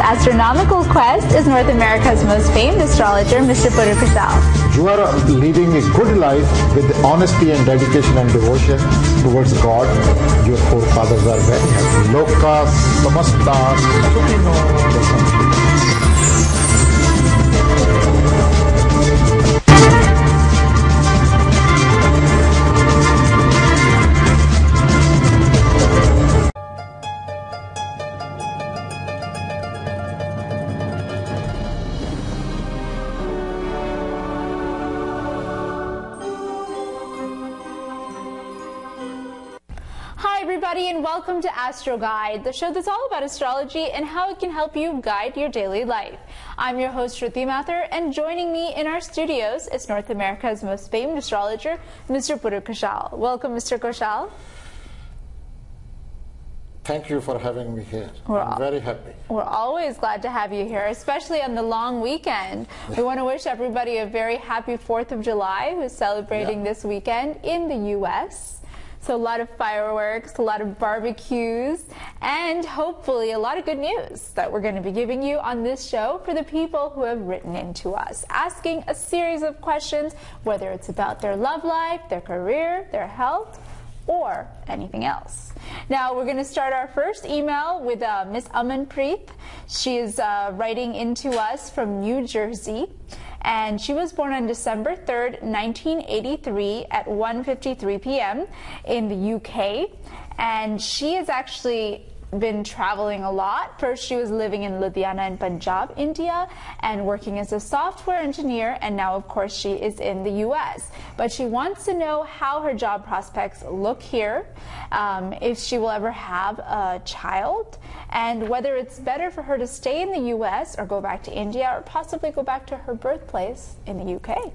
astronomical quest is North America's most famed astrologer, Mr. Puru. You are leading a good life with honesty and dedication and devotion towards God. Your forefathers are very happy. Loka samasta sukhino. Hi everybody, and welcome to Astroguide, the show that's all about astrology and how it can help you guide your daily life. I'm your host Shruti Mathur, and joining me in our studios is North America's most famed astrologer, Mr. Puru Kauschal. Welcome, Mr. Kauschal. Thank you for having me here. I'm very happy. We're always glad to have you here, especially on the long weekend. We want to wish everybody a very happy 4th of July who's celebrating this weekend in the U.S. So a lot of fireworks, a lot of barbecues, and hopefully a lot of good news that we're going to be giving you on this show for the people who have written into us, asking a series of questions, whether it's about their love life, their career, their health, or anything else. Now we're going to start our first email with Miss Amanpreet. She is writing into us from New Jersey. And she was born on December 3rd, 1983 at 1:53 p.m. in the UK. And she has actually been traveling a lot. First, she was living in Ludhiana in Punjab, India, and working as a software engineer. And now, of course, she is in the US. But she wants to know how her job prospects look here, if she will ever have a child, and whether it's better for her to stay in the US or go back to India, or possibly go back to her birthplace in the UK.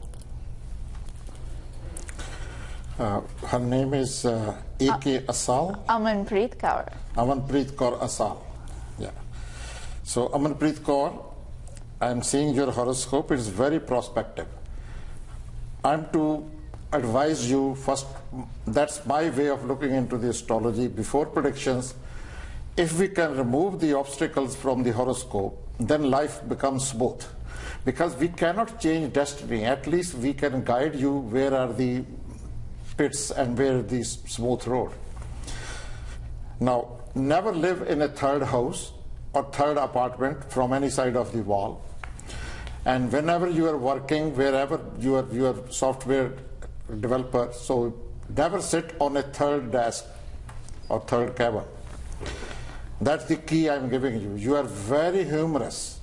Her name is A.K. Asal. Amanpreet Kaur. Amanpreet Kaur Asal. Yeah. So Amanpreet Kaur, I'm seeing your horoscope. It's very prospective. I'm to advise you first. That's my way of looking into the astrology before predictions. If we can remove the obstacles from the horoscope, then life becomes smooth. Because we cannot change destiny. At least we can guide you where are the pits and where the smooth road. Now, never live in a third house or third apartment from any side of the wall. And whenever you are working, wherever you are software developer, so never sit on a third desk or third cabin. That's the key I'm giving you. You are very humorous.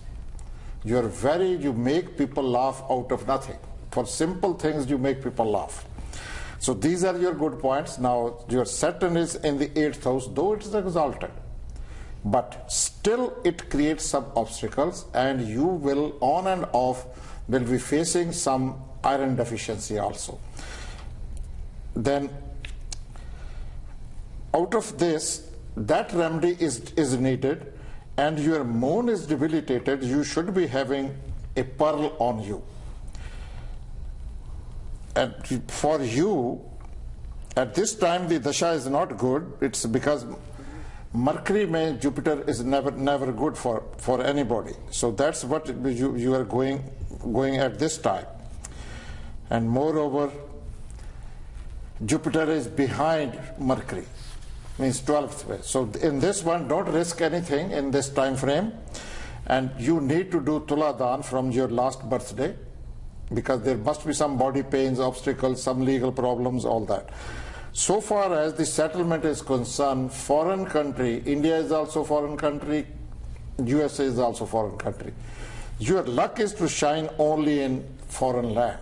You make people laugh out of nothing. For simple things, you make people laugh. So these are your good points. Now, your Saturn is in the 8th house, though it is exalted. But still it creates some obstacles, and you will, on and off, will be facing some iron deficiency also. Then, out of this, that remedy is needed, and your moon is debilitated. You should be having a pearl on you. And for you, at this time the dasha is not good. It's because Mercury may Jupiter is never good for anybody. So that's what you are going at this time. And moreover, Jupiter is behind Mercury, means 12th way. So in this one, don't risk anything in this time frame, and you need to do Tuladan from your last birthday, because there must be some body pains, obstacles, some legal problems, all that. So far as the settlement is concerned, foreign country, India is also foreign country, USA is also foreign country. Your luck is to shine only in foreign land.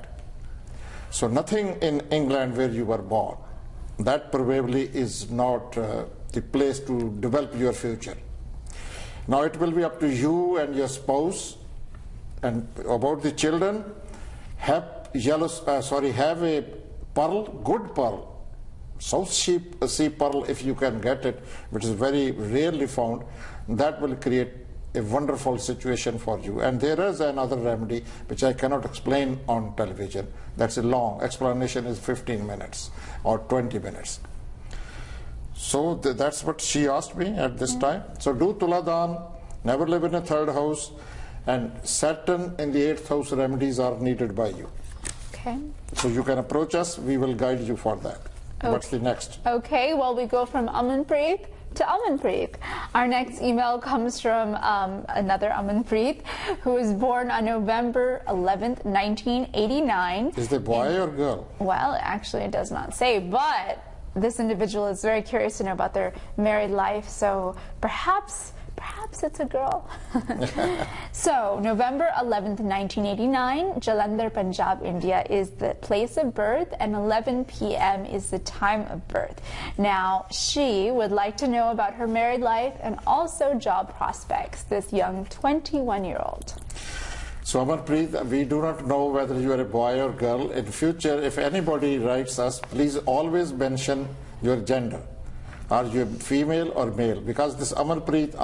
So nothing in England where you were born. That probably is not the place to develop your future. Now it will be up to you and your spouse. And about the children, have a pearl, good pearl, South Sea pearl if you can get it, which is very rarely found. That will create a wonderful situation for you. And there is another remedy which I cannot explain on television. That's a long explanation, is 15 minutes or 20 minutes. So that's what she asked me at this time. So do Tuladan never live in a third house, and Saturn in the 8th house remedies are needed by you. Okay. So you can approach us, we will guide you for that. Okay. What's the next? Okay, well, we go from Amanpreet to Amanpreet. Our next email comes from another Amanpreet, who was born on November 11th, 1989. Is it boy or girl? Well, actually, it does not say, but this individual is very curious to know about their married life, so perhaps it's a girl. So, November 11th, 1989, Jalandhar, Punjab, India is the place of birth, and 11 p.m. is the time of birth. Now, she would like to know about her married life and also job prospects, this young 21-year-old. So, Amarpreet, we do not know whether you are a boy or girl. In future, if anybody writes us, please always mention your gender. Are you female or male? Because this Amarpreet,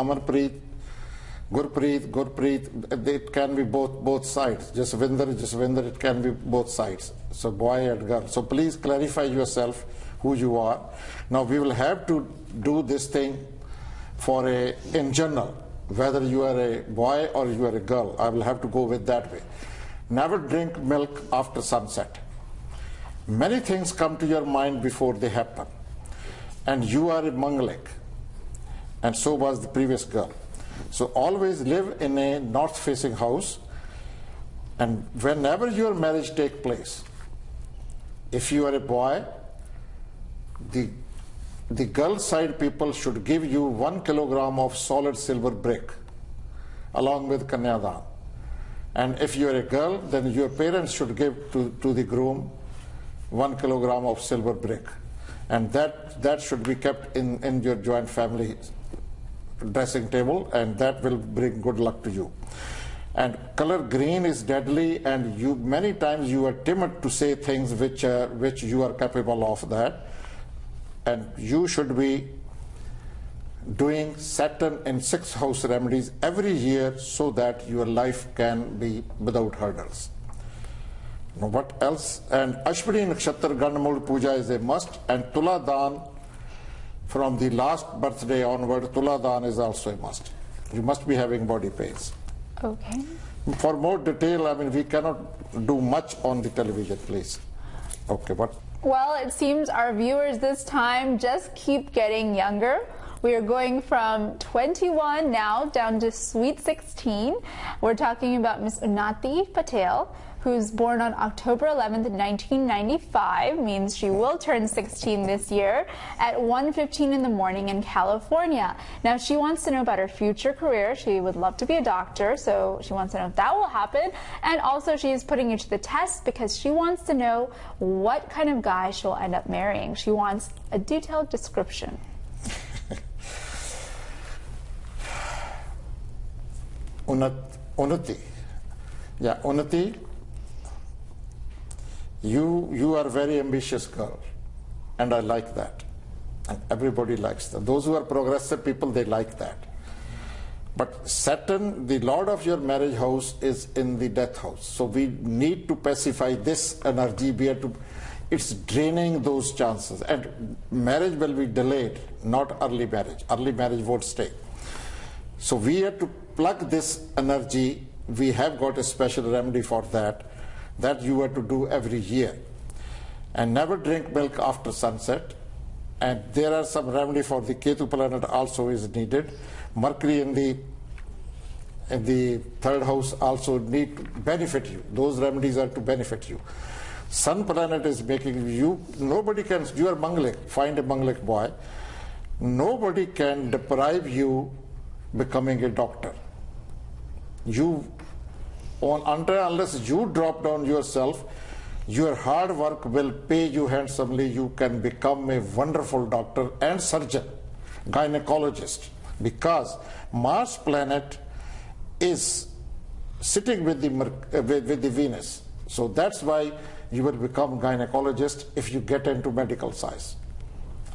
Gurpreet, it can be both sides. Jaswinder, it can be both sides. So boy and girl. So please clarify yourself who you are. Now we will have to do this thing in general, whether you are a boy or you are a girl. I will have to go with that way. Never drink milk after sunset. Many things come to your mind before they happen. And you are a Mangalik, and so was the previous girl. So always live in a north-facing house, and whenever your marriage takes place, if you are a boy, the girl side people should give you 1 kilogram of solid silver brick along with Kanyadan. And if you are a girl, then your parents should give to the groom 1 kilogram of silver brick. And that should be kept in your joint family dressing table, and that will bring good luck to you. And color green is deadly, and many times you are timid to say things which you are capable of that. And you should be doing Saturn in 6th house remedies every year so that your life can be without hurdles. Now what else? And Ashwini Nakshatra Gandamul Puja is a must, and Tula Dan from the last birthday onward, Tula Dan is also a must. You must be having body pains. Okay. For more detail, we cannot do much on the television, please. Okay, what? Well, it seems our viewers this time just keep getting younger. We are going from 21 now down to sweet 16. We're talking about Miss Unnati Patel, who's born on October 11th, 1995, means she will turn 16 this year, at 1:15 in the morning in California. Now, she wants to know about her future career. She would love to be a doctor, so she wants to know if that will happen. And also, she is putting you to the test because she wants to know what kind of guy she'll end up marrying. She wants a detailed description. Unnati. Yeah, Unnati. You are a very ambitious girl, and I like that. And everybody likes that. Those who are progressive people, they like that. But Saturn, the lord of your marriage house, is in the death house. So we need to pacify this energy. It's draining those chances. And marriage will be delayed, not early marriage. Early marriage won't stay. So we have to plug this energy. We have got a special remedy for that you have to do every year. And never drink milk after sunset. And there are some remedy for the Ketu planet also is needed. Mercury in the 3rd house also need to benefit you. Those remedies are to benefit you. Sun planet is making you are Mangalik, find a Mangalik boy. Nobody can deprive you becoming a doctor. Unless you drop down yourself, your hard work will pay you handsomely. You can become a wonderful doctor and surgeon, gynecologist, because Mars planet is sitting with the Venus. So that's why you will become gynecologist if you get into medical science.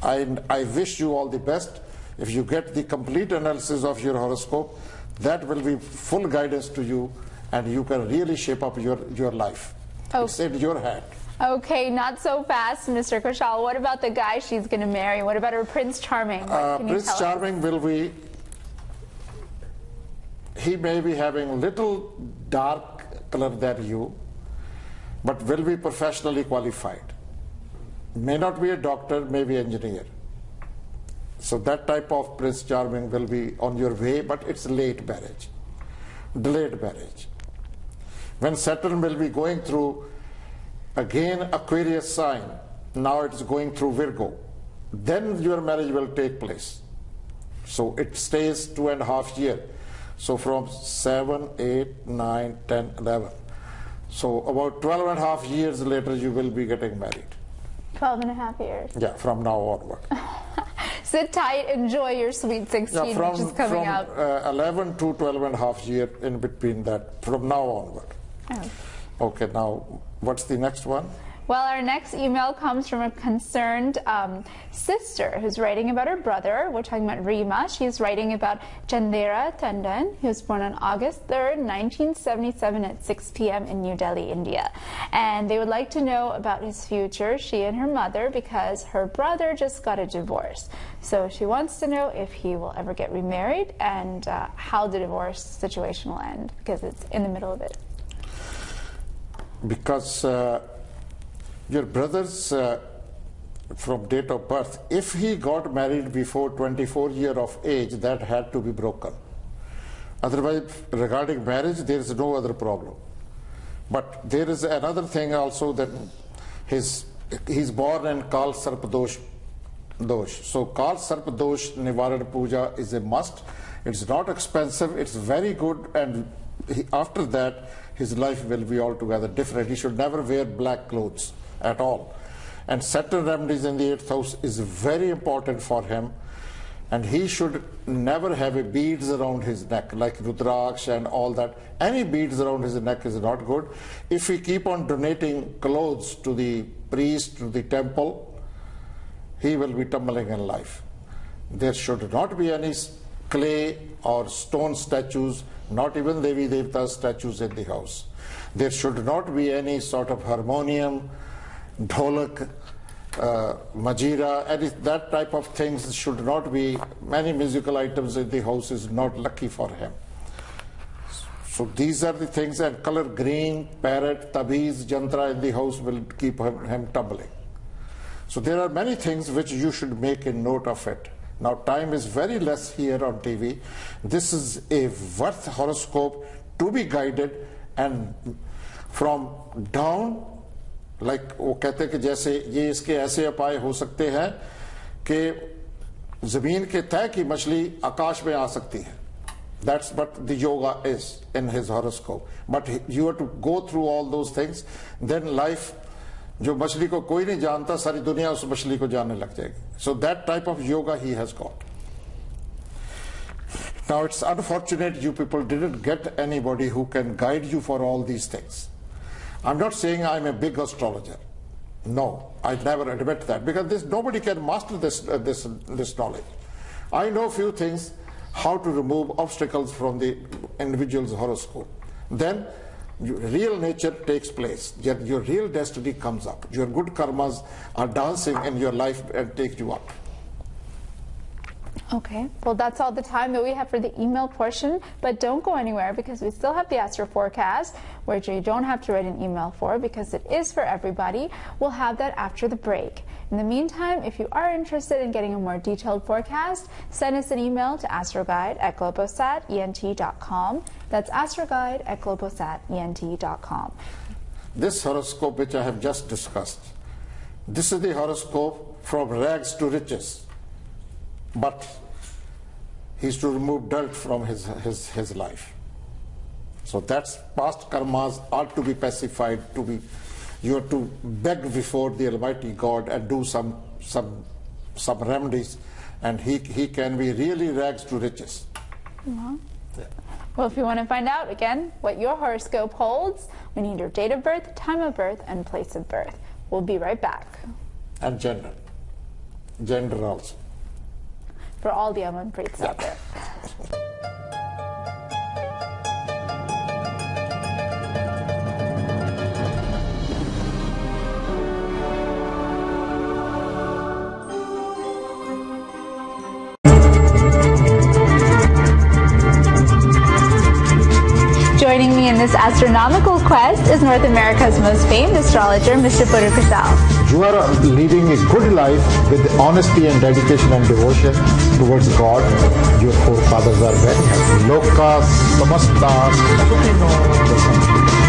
I wish you all the best. If you get the complete analysis of your horoscope, that will be full guidance to you, and you can really shape up your life. Oh. It's in your hand. Okay, not so fast, Mr. Kauschal. What about the guy she's going to marry? What about her Prince Charming? Prince Charming will be he may be having little dark color than you, but will be professionally qualified. May not be a doctor, may be engineer. So that type of Prince Charming will be on your way, but it's late marriage, delayed marriage. When Saturn will be going through, again, Aquarius sign, now it's going through Virgo, then your marriage will take place. So it stays 2.5 years. So from 7, 8, 9, 10, 11. So about 12.5 years later, you will be getting married. 12.5 years. Yeah, from now onward. Sit tight, enjoy your sweet 16, Yeah, which is coming up. 11 to 12.5 years in between that, from now onward. Oh. Okay, now what's the next one? Well, our next email comes from a concerned sister who's writing about her brother. We're talking about Rima. She's writing about Chandera Tandon. He was born on August 3rd, 1977 at 6 p.m. in New Delhi, India. And they would like to know about his future, she and her mother, because her brother just got a divorce. So she wants to know if he will ever get remarried and how the divorce situation will end, because it's in the middle of it. Because your brother's from date of birth, if he got married before 24 years of age, that had to be broken. Otherwise, regarding marriage, there is no other problem. But there is another thing also, that he's born in Kal Sarpadosh Dosh. So Kal Sarpadosh Nivaran Puja is a must. It's not expensive, it's very good, and after that, his life will be altogether different. He should never wear black clothes at all. And Saturn remedies in the 8th house is very important for him, and he should never have a beads around his neck like Rudraksh and all that. Any beads around his neck is not good. If we keep on donating clothes to the priest, to the temple, he will be tumbling in life. There should not be any clay or stone statues, not even Devi Devta statues in the house. There should not be any sort of harmonium, dholak, majira, that type of things should not be. Many musical items in the house is not lucky for him. So these are the things, and color green, parrot, tabiz, jantra in the house will keep him tumbling. So there are many things which you should make a note of it. Now time is very less here on TV. This is a worth horoscope to be guided, and from down, like वो कहते हैं कि जैसे ये इसके ऐसे अपाय हो सकते हैं कि जमीन के तय की मछली आकाश में आ सकती है. That's what the yoga is in his horoscope. But you have to go through all those things. Then life, जो मछली को कोई नहीं जानता, सारी दुनिया उस मछली को जानने लग जाएगी. So that type of yoga he has got. Now it's unfortunate you people didn't get anybody who can guide you for all these things. I'm not saying I'm a big astrologer. No, I never admit that, because nobody can master this knowledge. I know few things, how to remove obstacles from the individual's horoscope. Then your real nature takes place. Your real destiny comes up. Your good karmas are dancing in your life and take you up. Okay, well that's all the time that we have for the email portion, but don't go anywhere because we still have the Astro Forecast, which you don't have to write an email for because it is for everybody. We'll have that after the break. In the meantime, if you are interested in getting a more detailed forecast, send us an email to astroguide@globosat.ent.com. That's astroguide@globosat.ent.com. This horoscope which I have just discussed, this is the horoscope from rags to riches. But he's to remove dirt from his life. So that's past karmas are to be pacified. You have to beg before the Almighty God and do some remedies, and he can be really rags to riches. Mm-hmm. Yeah. Well, if you want to find out again what your horoscope holds, we need your date of birth, time of birth, and place of birth. We'll be right back. And gender also. For all the Amanpreets out there. this astronomical quest is North America's most famed astrologer, Mr. Puru. You are leading a good life with honesty and dedication and devotion towards God. Your forefathers are very happy. Loka samasta sukhino.